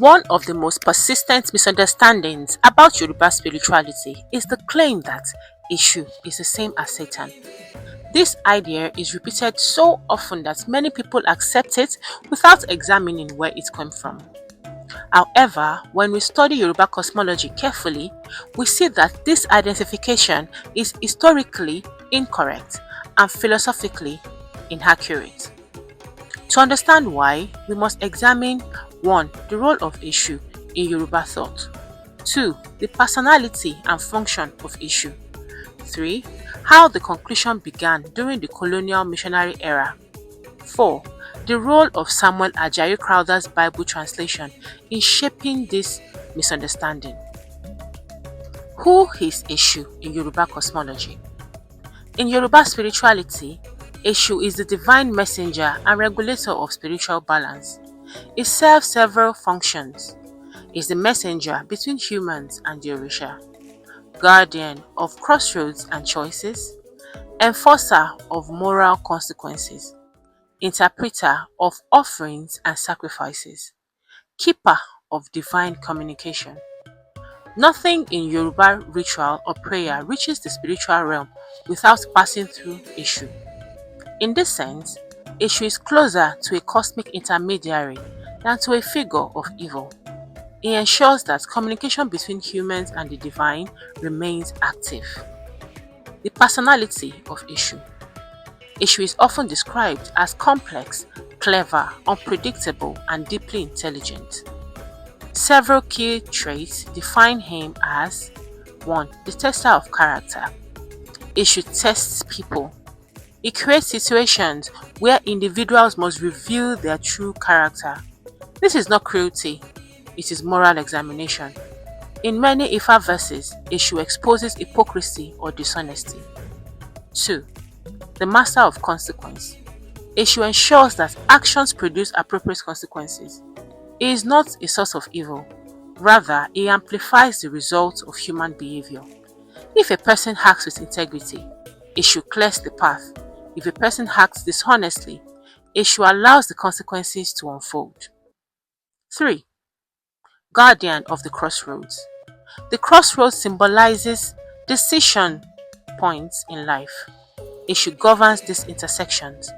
One of the most persistent misunderstandings about Yoruba spirituality is the claim that Ishu is the same as Satan. This idea is repeated so often that many people accept it without examining where it comes from. However, when we study Yoruba cosmology carefully, we see that this identification is historically incorrect and philosophically inaccurate. To understand why, we must examine 1. The role of Ishu in Yoruba thought, 2. The personality and function of Ishu, 3. How the conclusion began during the colonial missionary era, 4. The role of Samuel Ajayi Crowther's Bible translation in shaping this misunderstanding. Who is Eshu in Yoruba cosmology? In Yoruba spirituality, Eshu is the divine messenger and regulator of spiritual balance. It serves several functions. It is the messenger between humans and the Orisha, guardian of crossroads and choices, enforcer of moral consequences, interpreter of offerings and sacrifices, keeper of divine communication. Nothing in Yoruba ritual or prayer reaches the spiritual realm without passing through Eshu. In this sense, Eshu is closer to a cosmic intermediary than to a figure of evil. It ensures that communication between humans and the divine remains active. The personality of Eshu. Eshu is often described as complex, clever, unpredictable, and deeply intelligent. Several key traits define him as 1. The tester of character. Eshu tests people. It creates situations where individuals must reveal their true character. This is not cruelty, it is moral examination. In many Ifa verses, Eshu exposes hypocrisy or dishonesty. 2. The master of consequence. Eshu ensures that actions produce appropriate consequences. He is not a source of evil. Rather, he amplifies the results of human behavior. If a person acts with integrity, Eshu clears the path. If a person acts dishonestly, Eshu allows the consequences to unfold. 3. Guardian of the crossroads. The crossroads symbolizes decision points in life. Eshu governs these intersections.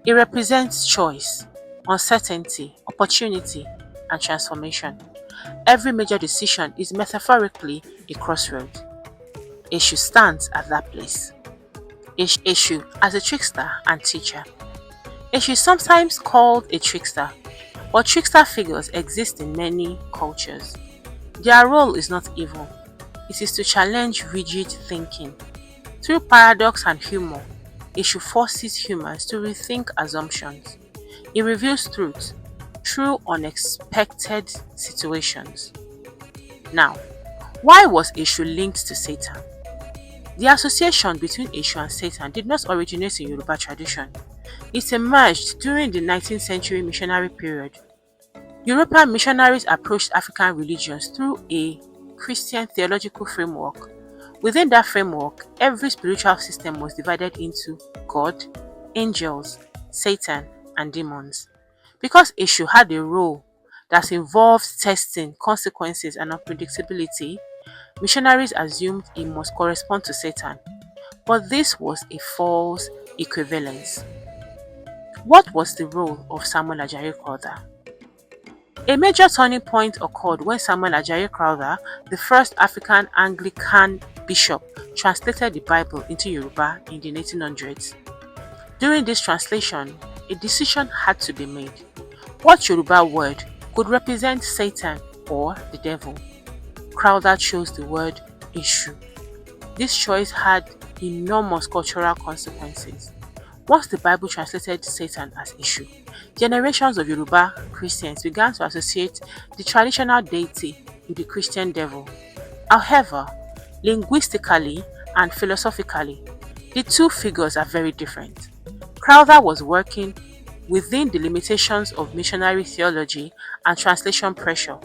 It represents choice, uncertainty, opportunity, and transformation. Every major decision is metaphorically a crossroad. Eshu stands at that place. Eshu as a trickster and teacher. Eshu is sometimes called a trickster, but trickster figures exist in many cultures. Their role is not evil, it is to challenge rigid thinking. Through paradox and humor, Eshu forces humans to rethink assumptions. It reveals truth through unexpected situations. Now, why was Eshu linked to Satan? The association between Eshu and Satan did not originate in Yoruba tradition. It emerged during the 19th century missionary period. European missionaries approached African religions through a Christian theological framework. Within that framework, every spiritual system was divided into God, angels, Satan, and demons. Because Eshu had a role that involved testing, consequences, and unpredictability, missionaries assumed he must correspond to Satan. But this was a false equivalence. What was the role of Samuel Ajayi Crowther? A major turning point occurred when Samuel Ajayi Crowther, the first African Anglican bishop, translated the Bible into Yoruba in the 1800s. During this translation, a decision had to be made. What Yoruba word could represent Satan or the devil? Crowther chose the word Eshu. This choice had enormous cultural consequences. Once the Bible translated Satan as Eshu, generations of Yoruba Christians began to associate the traditional deity with the Christian devil. However, linguistically and philosophically, the two figures are very different. Crowther was working within the limitations of missionary theology and translation pressure,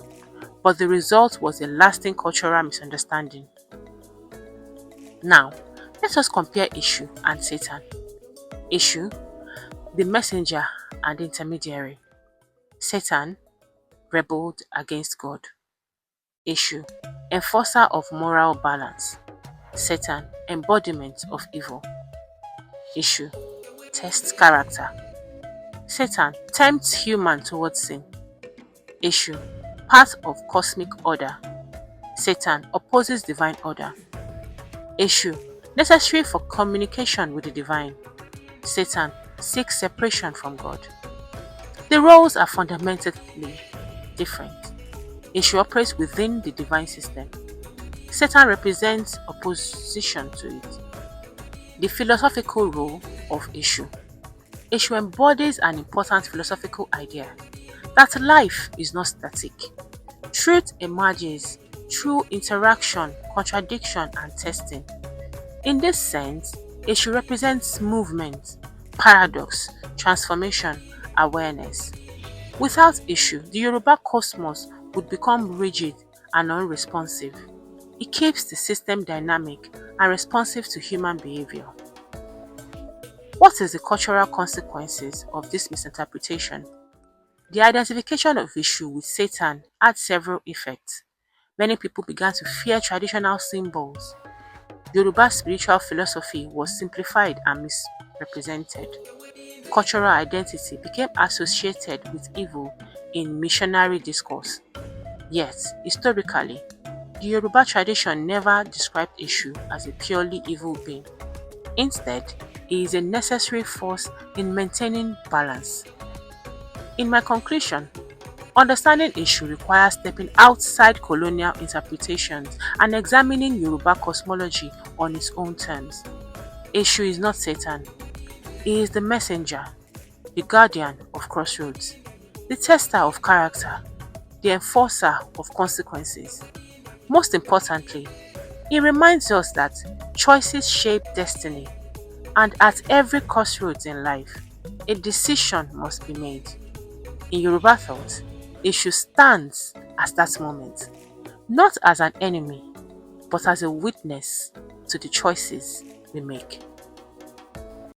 but the result was a lasting cultural misunderstanding. Now, let us compare Eshu and Satan. Eshu, the messenger and intermediary. Satan, rebelled against God. Issue: enforcer of moral balance. Satan, embodiment of evil. Issue: tests character. Satan tempts human towards sin. Issue: part of cosmic order. Satan opposes divine order. Issue: necessary for communication with the divine. Satan seeks separation from God. The roles are fundamentally different. Issue operates within the divine system. Satan represents opposition to it. The philosophical role of Issue. Issue embodies an important philosophical idea that life is not static. Truth emerges through interaction, contradiction, and testing. In this sense, Issue represents movement, paradox, transformation, awareness. Without Issue, the Yoruba cosmos would become rigid and unresponsive. It keeps the system dynamic and responsive to human behavior. What is the cultural consequences of this misinterpretation? The identification of Issue with Satan had several effects. Many people began to fear traditional symbols. Yoruba spiritual philosophy was simplified and misrepresented. Cultural identity became associated with evil in missionary discourse. Yet, historically, the Yoruba tradition never described Issue as a purely evil being. Instead, he is a necessary force in maintaining balance. In my conclusion, understanding Issue requires stepping outside colonial interpretations and examining Yoruba cosmology on its own terms. Issue is not Satan. He is the messenger, the guardian of crossroads, the tester of character, the enforcer of consequences. Most importantly, he reminds us that choices shape destiny, and at every crossroads in life, a decision must be made. In Yoruba thought, Issue stands as that moment, not as an enemy, but as a witness to the choices we make.